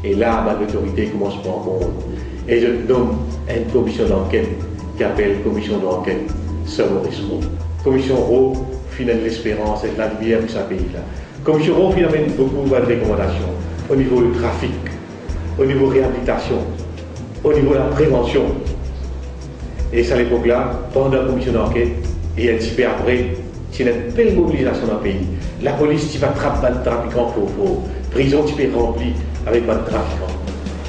Et là, l'autorité commence à prendre compte. Et je nomme une commission d'enquête qui appelle commission d'enquête Saint-Maurice Rowe. Commission Rowe, finalement, l'espérance et la lumière de ce pays-là. Commission Rowe, finalement, beaucoup de recommandations au niveau du trafic, au niveau de la réhabilitation, au niveau de la prévention. Et c'est à l'époque-là, pendant la commission d'enquête, et un petit peu après, c'est une belle mobilisation dans le pays. La police qui va attraper les trafiquants faux. Prison qui est remplie avec les trafiquants.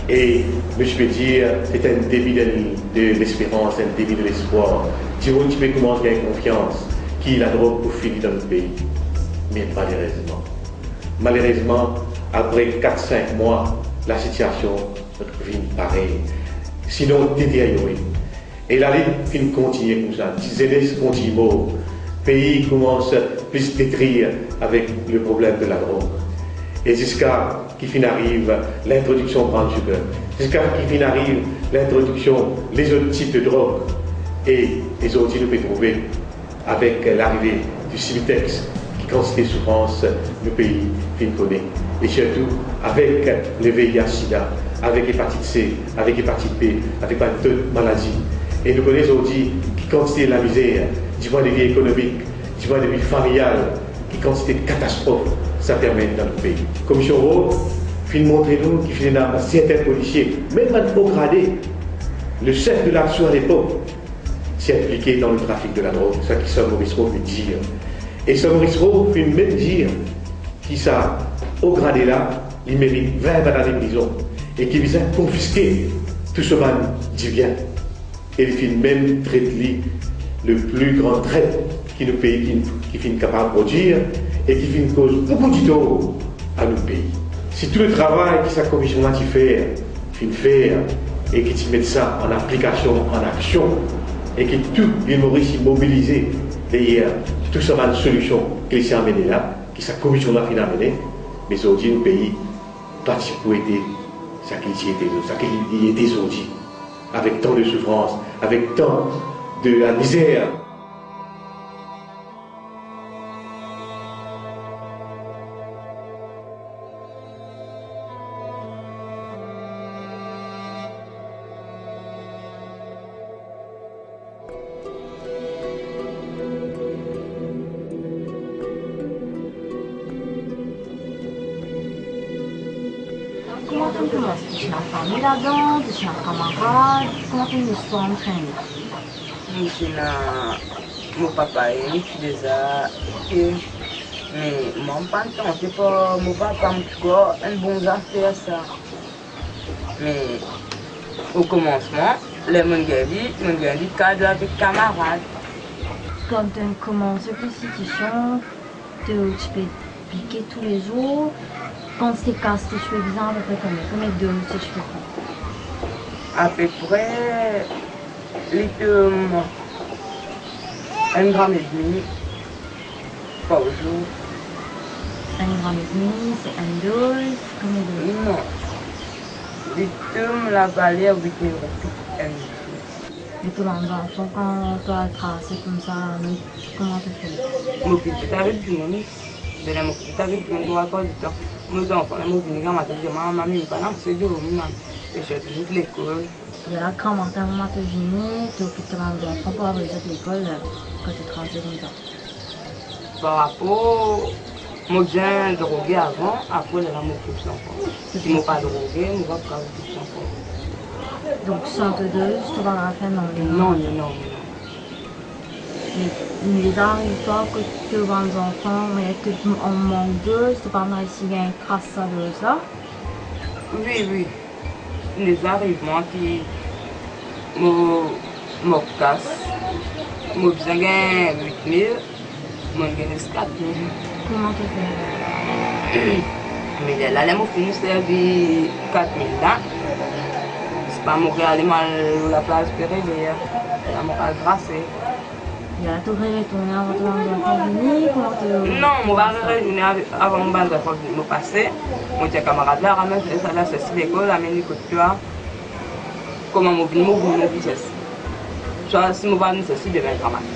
Et je peux dire, c'est un début de l'espérance, un début de l'espoir. Tu vois, tu peux commencer à avoir confiance qui la drogue pour finir dans le pays. Mais malheureusement, après 4-5 mois, la situation devient pareille. Sinon, détériorée. Et la lutte continue comme ça. Les élèves continuent. Le pays commence à plus détruire avec le problème de la drogue. Et jusqu'à qui fin arrive l'introduction brown sugar, jusqu'à qui fin arrive l'introduction des autres types de drogue. Et les autres, nous pouvons trouver avec l'arrivée du Civitex qui constitue souffrance le pays fin connaît. Et surtout avec le VIH-Sida, avec l'hépatite C, avec l'hépatite B, avec d'autres maladies. Et nous connaissons aussi qui constitue la misère, du point de vue économique, du point de vue familial, qui constitue une catastrophe, ça permet dans le pays. Commission Rowe, film montrer nous qui fait certains policiers, même au gradé, le chef de l'action à l'époque, s'est impliqué dans le trafic de la drogue, ça qui Saint-Maurice Rowe veut dire. Et Saint-Maurice Rowe veut même dire qui ça, au gradé là, il mérite 20 années de prison et qui vise à confisquer tout ce man du bien. Et il finit même traiter le plus grand trait qui nous pays qui finit capable de produire et qui finit cause beaucoup de tort à nos pays. Si tout le travail que sa commission a fait, finit faire et que tu mets ça en application, en action et que tout les Maurice mobilisé derrière tout ça va une solution qu'il s'est amené là, que sa commission là finit amené, mais aujourd'hui le pays parti pour aider ça qu'il était aujourd'hui. Avec tant de souffrance, avec tant de la misère. Comment tu commences? Tu as une famille là-dedans, tu as un camarade, comment tu nous sois entraîné? Mon papa et qui les a été, mais mon papa c'est pas mon papa encore un bon affaire ça. Mais au commencement, les gens dit cadre avec camarades. Quand tu commences une situation, tu peux piquer tous les jours. Quand tu casses tes cheveux bizarres, à peu près combien de tes cheveux? À peu près, un gramme et demi par jour. 1,5 g, c'est 1 dose, combien de doses? Non. La valeur 8 €. Et pour l'enfant, quand tu as tracé comme ça, comment tu fais? Mon petit avec du monde, de la mon petit avec du monde, encore du temps. Nos enfants, les mots venus, maman, c'est de l'homme, et je suis de l'école. Il y a la grand-mère, maman te gêner, tu occupes ton enfant pour avoir besoin de l'école quand tu es rentré comme ça. Par rapport, moi j'ai drogué avant, après je m'occupe de l'enfant. Si je n'ai pas drogué, je ne vais pas m'occuper de l'enfant. Donc sans te dose, tu vas la faire non? Non. Mais il arrive pas que tu vois les enfants, mais que tu en manques d'eux, c'est pas mal s'il y a une trace de ça? Oui. Les arrivements qui me cassent, je besoin de 8 000, je gagne 4 000. Comment tu fais? Mais là, je finis de servir 4 000 là. C'est pas moi qui aller mal la place périllée, c'est moi qui ai grassé. Il a tout retourné avant de venir? Non, je vais retourner avant de me passer. Mon camarade là, ramène ça là, c'est l'école, amène l'école, tu vois. Comment je vais venir, je vais tu vois, si je vais venir, c'est de mes camarades.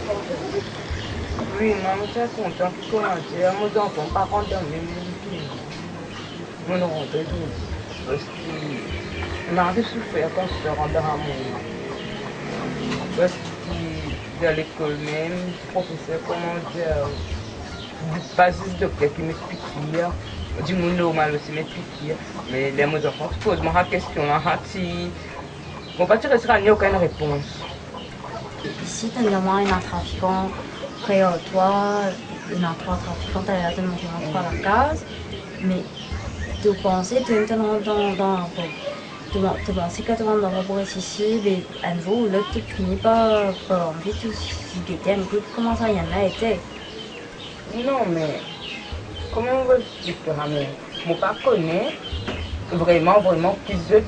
Oui, je suis content de commencer. Mes enfants, par contre, je ne rentre pas. Parce que m'arrive souffert quand je rentre à mon. Parce que dans l'école même, professeur, comment dire, pas juste docteur qui m'explique hier. Du monde normal aussi m'explique, mais les mots enfants se posent ma question, on va dire qu'il n'y a aucune réponse. Ici, tu as vraiment un trafiquant près de toi, un trafiquant, tu as monté à la case, mais tu penses que tu rentres dans la peau. Tu penses que tu rentres dans la peau ici, mais un jour ou l'autre, tu finis par envie de se guetter un peu. Comment ça, il y en a été? Non, mais comment on va expliquer? Je ne connais pas vraiment plus de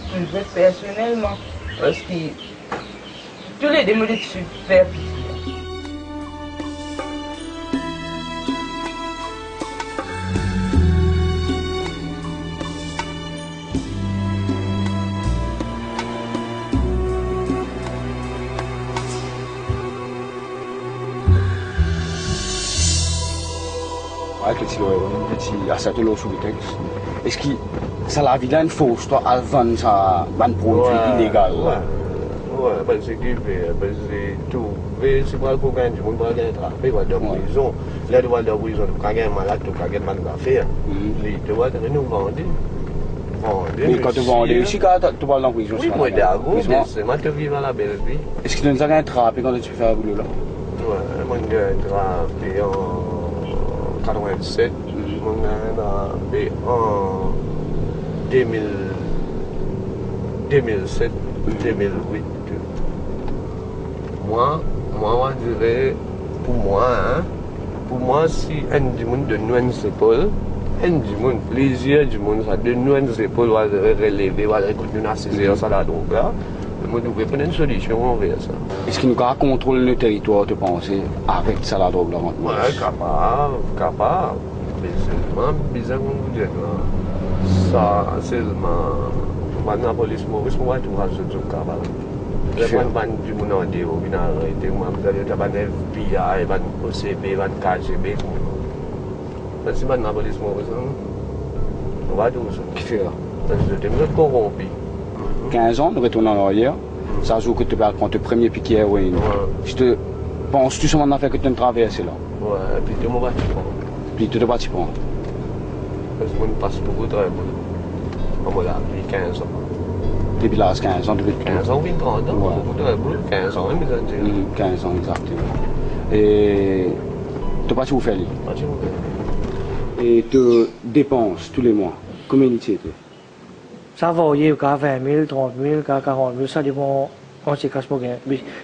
personnellement. Parce que tous les démons de super pitié. Avec le petit assaut l'eau sous le texte. Est-ce que ça la vie une fausse, toi, avant ça, un produit illégal? Ouais, parce que tout, c'est pas le cocaïne, du monde va gagner travail, va dans prison. Là, tu vas dans prison, tu vas gagner malade, tu vas gagner mal faire. Tu vas nous vendre. Mais quand tu vends aussi, quand tu vas dans prison, oui, moi, d'accord, c'est moi qui vis à la belle vie. Est-ce que tu nous as gagné travail quand tu fais un boulot là? Ouais, moi, j'ai gagné travail en 87, moi, j'ai gagné en 2007, 2008. Moi, je dirais, pour moi, si un du monde de nous épaules, un du monde, plaisir du monde, ça de nous épaules, va relever, va continuer à saisir ça là, donc là, nous devons prendre une solution envers ça. Est-ce qu'il nous a contrôlé le territoire, tu penses, avec ça la drogue là? Ouais, capable, mais seulement, bizarre qu'on vous dit là, ça, seulement, la police mauvaise, moi, tu vas se dire capable. Je vais du monde en déo, je vais arrêter, moi, je vais aller FBI, je vais OCB, je vais KGB. Si la police mauvaise, on va tout ça. Qui fait là? Parce que tu es corrompu. 15 ans, nous retournons en arrière. Ça joue que tu vas prendre ton premier piquet héroïne. Je te penses-tu sur mon affaire que tu as traversé là? Ouais, et puis tu m'as battu. Puis tu te vas t'y prendre. Parce que je passe beaucoup de temps. On m'a appris 15 ans. Depuis l'âge 15 ans, depuis 15 ans, 30 ans. Beaucoup de temps, 15 ans, mais ça dit. 15 ans, exactement. Et tu vas t'y faire? Et tu dépenses tous les mois. Combien tu étais? Ça varie, il y a 20 000, 30 000, 40 000, ça dépend quand c'est casse pour gagner.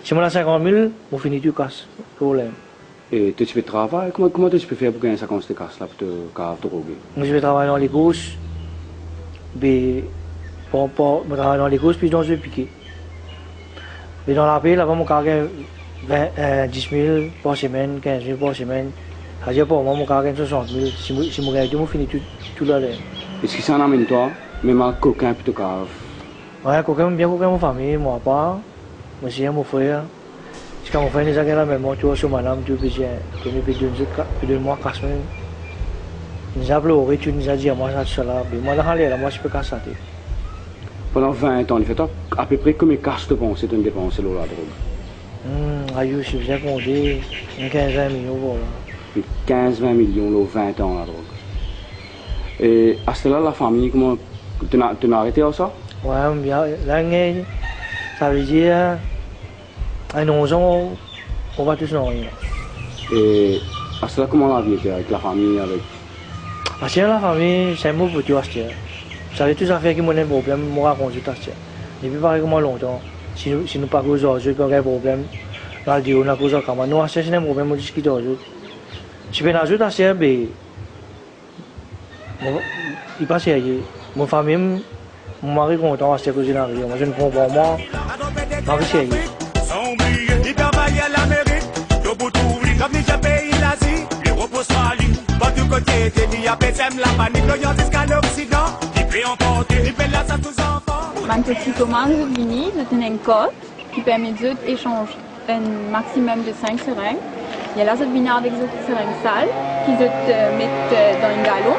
Si on a 50 000, on finit tout casse, problème. Et tu fais travail, comment tu peux faire pour gagner ça quand tu casses là, pour te droguer? Moi je vais travailler dans les courses, mais je travaille dans les courses puis dans le piquet. Mais dans la paix, là-bas, mon carré 10 000 par semaine, 15 000 par semaine. C'est-à-dire pour moi, mon carré 60 000. Si je gagne tout, je finis tout l'année. Est-ce que ça en amène toi? Même un coquin plutôt cave. Ouais, coquin, bien coquin, mon famille, moi pas. Moi, c'est mon frère. Si quand mon frère n'est pas là, mais moi, tu vois, sur madame, tu peux dire, tu me payes 2 mois, 4 semaines. Nous avons pleuré, tu nous as dit, moi, ça, là. Mais moi, dans l'air, moi, je peux casser ça. Pendant 20 ans, il fait à peu près combien de cash tu penses que tu dépenses là, la drogue? Aïe, si bien compté, 15-20 millions, voilà. 15-20 millions, là, 20 ans, la drogue. Et à ce là la famille, comment tu as arrêté à ça? Ouais, bien. Là, ça veut dire, à 11 ans, on va tous en rien. Et à ce là comment la vie était avec la famille, avec... Parce que la famille, c'est un mot pour tout acheter. Ça veut tout faire qui m'ont un problème, moi, raconter tout acheter. Depuis pas comment longtemps, si nous pas cause aujourd'hui, il y a un problème, dans le dieu, on a cause comment. Nous, acheter, c'est un problème, on discute aujourd'hui. Si je peux ajouter acheter, ben, il passe hier. Mon famille, mon mari content à ce que j'ai dans la vie. Moi, je ne comprends pas, moi, ma vie, c'est hier. Il travaille à l'Amérique, tout pour tout ouvrir, comme déjà pays l'Asie, l'Europe, Australie, pas du côté, il y a PSM, la panique, l'Orient jusqu'à l'Occident, il peut emporter, il peut là, ça tous enfants. Mon petit commande est venu, c'est un code qui permet d'échanger un maximum de 5 seringues. Il y a là, cette binaire avec des seringues sales, qui se mettent dans un galon.